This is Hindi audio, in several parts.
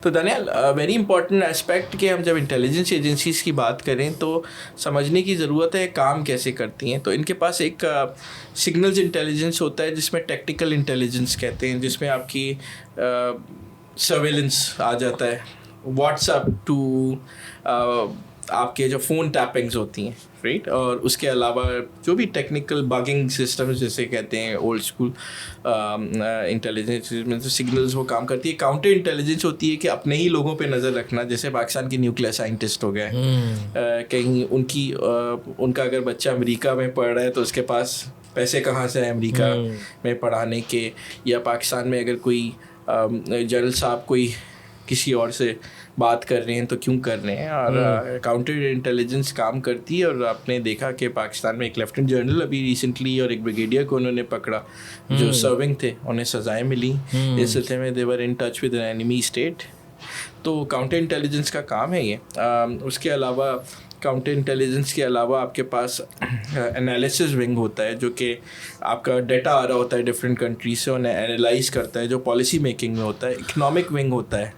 तो दानियाल, वेरी इंपॉर्टेंट एस्पेक्ट कि हम जब इंटेलिजेंस एजेंसीज़ की बात करें तो समझने की ज़रूरत है काम कैसे करती हैं। तो इनके पास एक सिग्नल्स इंटेलिजेंस होता है जिसमें टेक्निकल इंटेलिजेंस कहते हैं, जिसमें आपकी सर्वेलेंस आ जाता है, व्हाट्सएप टू आपके जो फ़ोन टैपिंग्स होती हैं, राइट। और उसके अलावा जो भी टेक्निकल बगिंग सिस्टम्स जैसे कहते हैं ओल्ड स्कूल इंटेलिजेंस में तो सिग्नल्स वो काम करती है। काउंटर इंटेलिजेंस होती है कि अपने ही लोगों पे नज़र रखना, जैसे पाकिस्तान के न्यूक्लियर साइंटिस्ट हो गए, कहीं उनका अगर बच्चा अमेरिका में पढ़ रहा है तो उसके पास पैसे कहाँ से है अमेरिका में पढ़ाने के, या पाकिस्तान में अगर कोई जनरल साहब कोई किसी और से बात कर रहे हैं तो क्यों कर रहे हैं। और काउंटर इंटेलिजेंस काम करती है। और आपने देखा कि पाकिस्तान में एक लेफ्टिनेंट जनरल अभी रिसेंटली और एक ब्रिगेडियर को उन्होंने पकड़ा जो सर्विंग थे, उन्हें सजाएं मिली इस सिलसिले में, they were in touch with an enemy state. तो काउंटर इंटेलिजेंस का काम है ये। उसके अलावा काउंटर इंटेलिजेंस के अलावा आपके पास एनालिसिस विंग होता है, जो कि आपका डाटा आ रहा होता है डिफरेंट कंट्रीज से, उन्हें एनालाइज करता है, जो पॉलिसी मेकिंग में होता है। इकोनॉमिक विंग होता है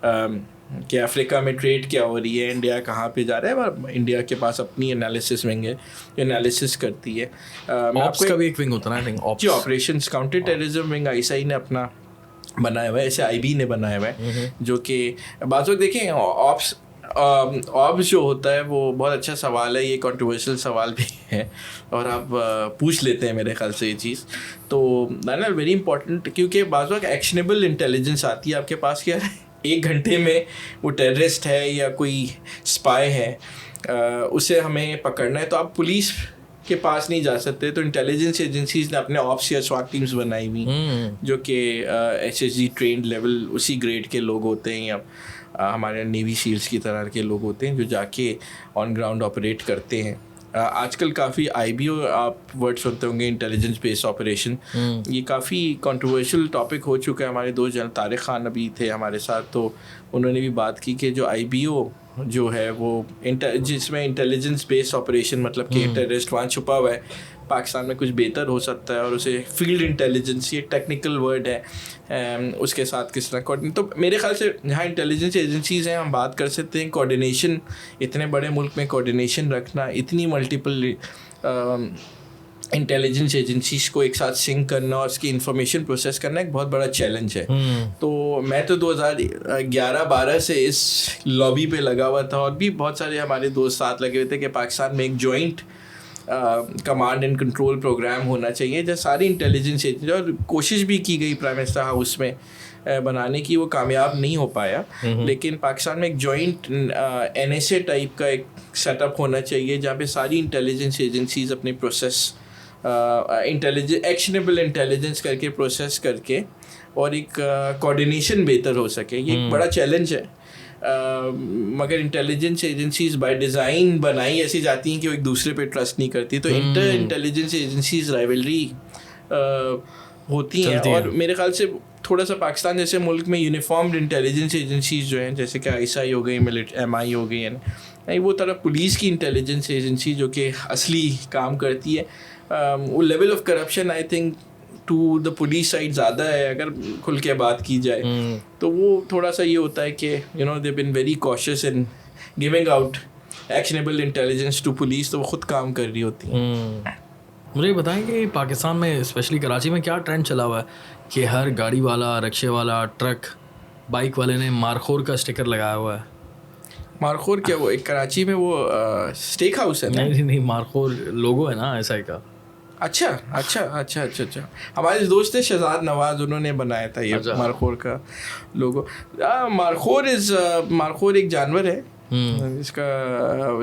कि अफ्रीका में ट्रेड क्या हो रही है, इंडिया कहाँ पे जा रहा है, और इंडिया के पास अपनी एनालिसिस विंग है जो एनालिसिस करती है। ऑप्स का भी एक विंग होता है ना, जी, operations counter terrorism wing ISI ने अपना बनाया हुआ है, ऐसे आईबी ने बनाया हुआ है, जो कि बात वक्त देखें ऑब्स जो होता है वो बहुत अच्छा सवाल है, ये कंट्रोवर्शियल सवाल भी है और आप पूछ लेते हैं मेरे ख्याल से ये चीज़। तो ना वेरी इंपॉर्टेंट, क्योंकि बाज़ वक्त एक्शनेबल इंटेलिजेंस आती है आपके पास, क्या है 1 घंटे में वो टेररिस्ट है या कोई स्पाई है, उसे हमें पकड़ना है, तो आप पुलिस के पास नहीं जा सकते। तो इंटेलिजेंस एजेंसीज ने अपने ऑप्स या स्वाट टीम्स बनाई हुई जो कि एसएसजी ट्रेंड लेवल उसी ग्रेड के लोग होते हैं, या हमारे नेवी सील्स की तरह के लोग होते हैं जो जाके ऑन ग्राउंड ऑपरेट करते हैं। आजकल काफ़ी आईबीओ आप वर्ड सुनते होंगे, इंटेलिजेंस बेस्ड ऑपरेशन, ये काफ़ी कंट्रोवर्शियल टॉपिक हो चुका है। हमारे दोस्त जनरल तारिक खान अभी थे हमारे साथ, तो उन्होंने भी बात की कि जो आईबीओ जो है वो जिसमें इंटेलिजेंस बेस्ड ऑपरेशन, मतलब कि टेररिस्ट वहाँ छुपा हुआ है, पाकिस्तान में कुछ बेहतर हो सकता है, और उसे फील्ड इंटेलिजेंस, ये टेक्निकल वर्ड है, उसके साथ किस तरह कोऑर्डिनेट। तो मेरे ख्याल से जहाँ इंटेलिजेंस एजेंसीज़ हैं हम बात कर सकते हैं कोऑर्डिनेशन, इतने बड़े मुल्क में कोऑर्डिनेशन रखना, इतनी मल्टीपल इंटेलिजेंस एजेंसीज को एक साथ सिंक करना और उसकी इंफॉर्मेशन प्रोसेस करना एक बहुत बड़ा चैलेंज है। तो मैं तो 2011-12 से इस लॉबी पे लगा हुआ था, और भी बहुत सारे हमारे दोस्त साथ लगे हुए थे कि पाकिस्तान में एक joint command and control programme होना चाहिए जहाँ सारी इंटेलिजेंस एजेंसी, और कोशिश भी की गई प्राइम मिनिस्टर हाउस में बनाने की, वो कामयाब नहीं हो पाया। लेकिन पाकिस्तान में एक जॉइंट एनएसए टाइप का एक सेटअप होना चाहिए जहाँ पे सारी इंटेलिजेंस एजेंसीज अपने प्रोसेस एक्शनेबल इंटेलिजेंस करके प्रोसेस करके और एक कोऑर्डिनेशन बेहतर हो सके। ये एक बड़ा चैलेंज है, मगर इंटेलिजेंस एजेंसीज बाय डिज़ाइन बनाई ऐसी जाती हैं कि वो एक दूसरे पे ट्रस्ट नहीं करती, तो इंटर इंटेलिजेंस एजेंसीज राइवलरी होती हैं। और मेरे ख्याल से थोड़ा सा पाकिस्तान जैसे मुल्क में यूनिफॉर्म्ड इंटेलिजेंस एजेंसीज जो हैं, जैसे कि आईएसआई हो गई, एमआई हो गई, नहीं वो तरह पुलिस की इंटेलिजेंस एजेंसी जो कि असली काम करती है, वो level of corruption I think to the police side ज़्यादा है अगर खुल के बात की जाए। तो वो थोड़ा सा ये होता है कि they been very cautious in giving out actionable intelligence to police, तो वो खुद काम कर रही होती है। मुझे बताएं कि पाकिस्तान में स्पेशली कराची में क्या ट्रेंड चला हुआ है कि हर गाड़ी वाला, रिक्शे वाला, ट्रक, बाइक वाले ने मारखोर का स्टिकर लगाया हुआ है। मारखोर क्या, वो एक कराची में वो स्टेक हाउस है? नहीं, मारखोर लोगो है ना एसआई का। अच्छा। हमारे दोस्त थे शहजाद नवाज, उन्होंने बनाया था ये मारखोर का लोगो। मारखोर एक जानवर है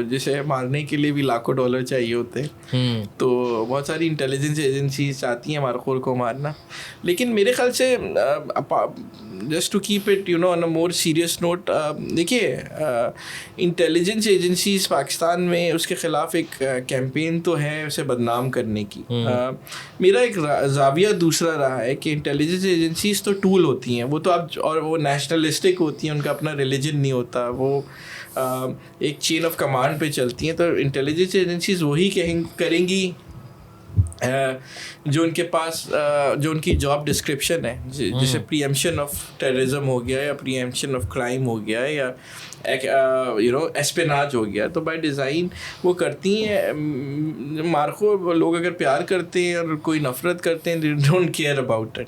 जिसे मारने के लिए भी लाखों डॉलर चाहिए होते हैं। तो बहुत सारी इंटेलिजेंस एजेंसी चाहती हैं मारखोर को मारना। लेकिन मेरे ख्याल से just to keep it on a more serious note, देखिए इंटेलिजेंस एजेंसीज पाकिस्तान में उसके ख़िलाफ़ एक कैंपेन तो है उसे बदनाम करने की। मेरा एक जाविया दूसरा रहा है कि इंटेलिजेंस एजेंसीज तो टूल होती हैं, वो तो आप, और वो नेशनलिस्टिक होती हैं, उनका अपना रिलीजन नहीं होता, वो एक चेन ऑफ कमांड पे चलती हैं। तो इंटेलिजेंस एजेंसीज वही करेंगी जो उनके पास जो उनकी जॉब डिस्क्रिप्शन है जैसे प्रीएम्पशन ऑफ टेररिज्म हो गया या प्रीएम्पशन ऑफ क्राइम हो गया या एस्पेनाज हो गया, तो बाय डिज़ाइन वो करती हैं। मार्को लोग अगर प्यार करते हैं और कोई नफरत करते हैं, they don't care about it,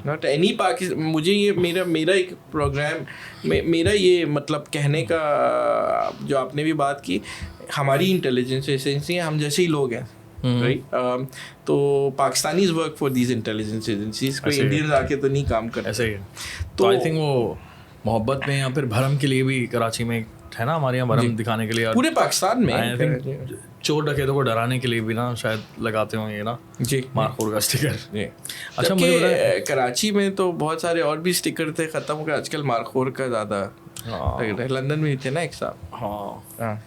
not any Pakistan. मुझे ये मेरा एक प्रोग्राम मेरा ये मतलब कहने का, जो आपने भी बात की, हमारी इंटेलिजेंस एजेंसी हम जैसे ही लोग हैं, राइट। तो Pakistanis work for these intelligence agencies, कोई इंडियंस आके तो नहीं काम करते। ऐसे ही तो आई थिंक वो मोहब्बत में या फिर भरम के लिए भी कराची में है ना, हमारे यहाँ भरम दिखाने के लिए, पूरे पाकिस्तान में आई थिंक चोर डकैतों को डराने के लिए भी ना शायद लगाते होंगे ना जी मारखोर का स्टिकर। अच्छा, मुझे कराची में तो बहुत सारे और भी स्टिकर थे, खत्म हो गए आजकल। मारखोर का ज़्यादा लग रहा है। लंदन में ही थे ना एक साहब। हाँ